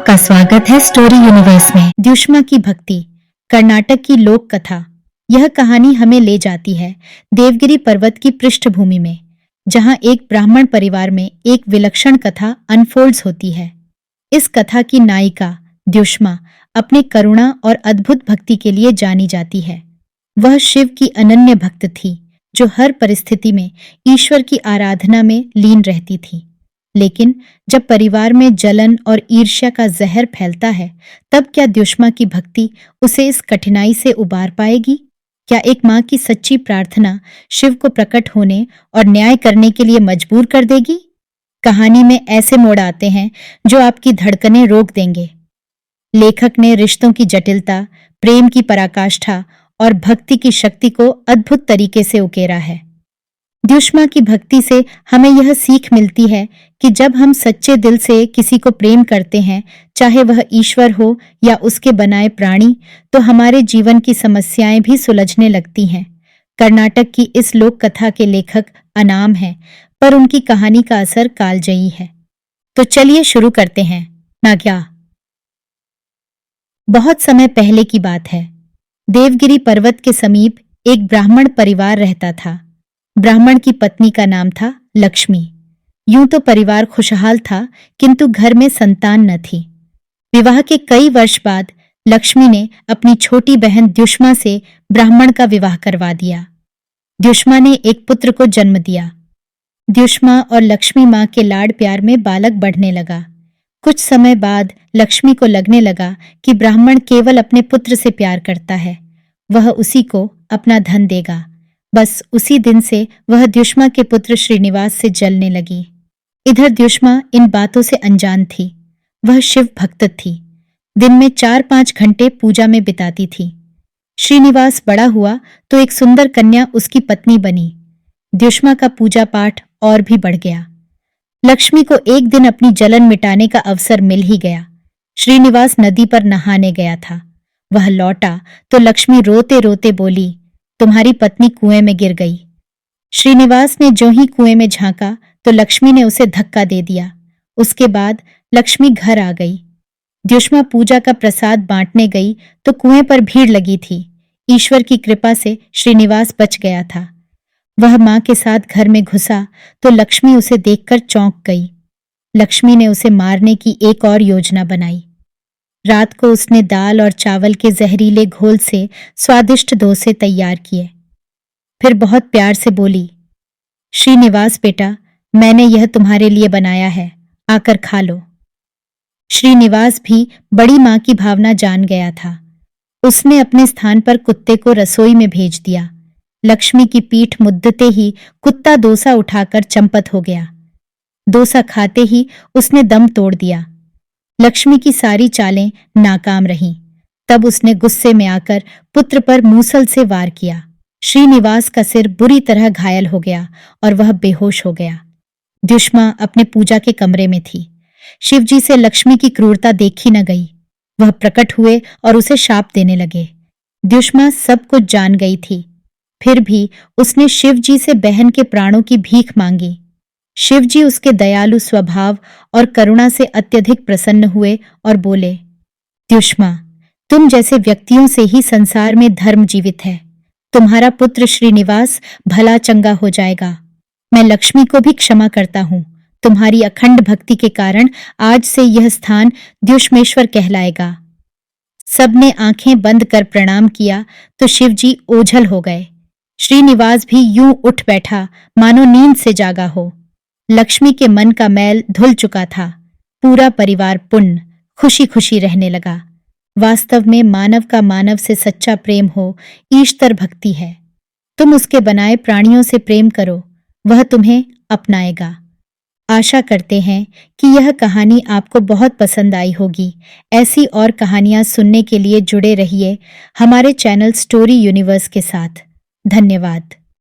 आपका स्वागत है स्टोरी यूनिवर्स में। द्युष्मा की भक्ति, कर्नाटक की लोक कथा। यह कहानी हमें ले जाती है देवगिरी पर्वत की पृष्ठभूमि में, जहां एक ब्राह्मण परिवार में एक विलक्षण कथा अनफोल्ड्स होती है। इस कथा की नायिका द्युष्मा अपने करुणा और अद्भुत भक्ति के लिए जानी जाती है। वह शिव की अनन्य भक्त थी, जो हर परिस्थिति में ईश्वर की आराधना में लीन रहती थी। लेकिन जब परिवार में जलन और ईर्ष्या का जहर फैलता है, तब क्या द्युष्मा की भक्ति उसे इस कठिनाई से उबार पाएगी? क्या एक माँ की सच्ची प्रार्थना शिव को प्रकट होने और न्याय करने के लिए मजबूर कर देगी? कहानी में ऐसे मोड़ आते हैं जो आपकी धड़कनें रोक देंगे। लेखक ने रिश्तों की जटिलता, प्रेम की पराकाष्ठा और भक्ति की शक्ति को अद्भुत तरीके से उकेरा है। द्युष्मा की भक्ति से हमें यह सीख मिलती है कि जब हम सच्चे दिल से किसी को प्रेम करते हैं, चाहे वह ईश्वर हो या उसके बनाए प्राणी, तो हमारे जीवन की समस्याएं भी सुलझने लगती हैं। कर्नाटक की इस लोक कथा के लेखक अनाम हैं, पर उनकी कहानी का असर कालजयी है। तो चलिए शुरू करते हैं। नाग्या। बहुत समय पहले की बात है। देवगिरी पर्वत के समीप एक ब्राह्मण परिवार रहता था। ब्राह्मण की पत्नी का नाम था लक्ष्मी। यूं तो परिवार खुशहाल था, किंतु घर में संतान न थी। विवाह के कई वर्ष बाद लक्ष्मी ने अपनी छोटी बहन द्युष्मा से ब्राह्मण का विवाह करवा दिया। द्युष्मा ने एक पुत्र को जन्म दिया। द्युष्मा और लक्ष्मी माँ के लाड प्यार में बालक बढ़ने लगा। कुछ समय बाद लक्ष्मी को लगने लगा कि ब्राह्मण केवल अपने पुत्र से प्यार करता है, वह उसी को अपना धन देगा। बस उसी दिन से वह द्युष्मा के पुत्र श्रीनिवास से जलने लगी। इधर द्युष्मा इन बातों से अनजान थी। वह शिव भक्त थी। दिन में 4-5 घंटे पूजा में बिताती थी। श्रीनिवास बड़ा हुआ तो एक सुंदर कन्या उसकी पत्नी बनी। द्युष्मा का पूजा पाठ और भी बढ़ गया। लक्ष्मी को एक दिन अपनी जलन मिटाने का अवसर मिल ही गया। श्रीनिवास नदी पर नहाने गया था। वह लौटा तो लक्ष्मी रोते रोते बोली, तुम्हारी पत्नी कुएं में गिर गई। श्रीनिवास ने जो ही कुएं में झांका तो लक्ष्मी ने उसे धक्का दे दिया। उसके बाद लक्ष्मी घर आ गई। द्युष्मा पूजा का प्रसाद बांटने गई तो कुएं पर भीड़ लगी थी। ईश्वर की कृपा से श्रीनिवास बच गया था। वह मां के साथ घर में घुसा तो लक्ष्मी उसे देखकर चौंक गई। लक्ष्मी ने उसे मारने की एक और योजना बनाई। रात को उसने दाल और चावल के जहरीले घोल से स्वादिष्ट डोसे तैयार किए। फिर बहुत प्यार से बोली, श्रीनिवास बेटा, मैंने यह तुम्हारे लिए बनाया है, आकर खा लो। श्रीनिवास भी बड़ी मां की भावना जान गया था। उसने अपने स्थान पर कुत्ते को रसोई में भेज दिया। लक्ष्मी की पीठ मुद्दते ही कुत्ता डोसा उठाकर चंपत हो गया। डोसा खाते ही उसने दम तोड़ दिया। लक्ष्मी की सारी चालें नाकाम रहीं। तब उसने गुस्से में आकर पुत्र पर मूसल से वार किया। श्रीनिवास का सिर बुरी तरह घायल हो गया और वह बेहोश हो गया। द्युष्मा अपने पूजा के कमरे में थी। शिवजी से लक्ष्मी की क्रूरता देखी न गई। वह प्रकट हुए और उसे शाप देने लगे। द्युष्मा सब कुछ जान गई थी, फिर भी उसने शिवजी से बहन के प्राणों की भीख मांगी। शिवजी उसके दयालु स्वभाव और करुणा से अत्यधिक प्रसन्न हुए और बोले, द्युष्मा, तुम जैसे व्यक्तियों से ही संसार में धर्म जीवित है। तुम्हारा पुत्र श्रीनिवास भला चंगा हो जाएगा। मैं लक्ष्मी को भी क्षमा करता हूँ। तुम्हारी अखंड भक्ति के कारण आज से यह स्थान द्युष्मेश्वर कहलाएगा। सबने आंखें बंद कर प्रणाम किया तो शिवजी ओझल हो गए। श्रीनिवास भी यूं उठ बैठा मानो नींद से जागा हो। लक्ष्मी के मन का मैल धुल चुका था। पूरा परिवार पुण्य खुशी खुशी रहने लगा। वास्तव में मानव का मानव से सच्चा प्रेम हो ईश्वर भक्ति है। तुम उसके बनाए प्राणियों से प्रेम करो, वह तुम्हें अपनाएगा। आशा करते हैं कि यह कहानी आपको बहुत पसंद आई होगी। ऐसी और कहानियां सुनने के लिए जुड़े रहिए हमारे चैनल स्टोरी यूनिवर्स के साथ। धन्यवाद।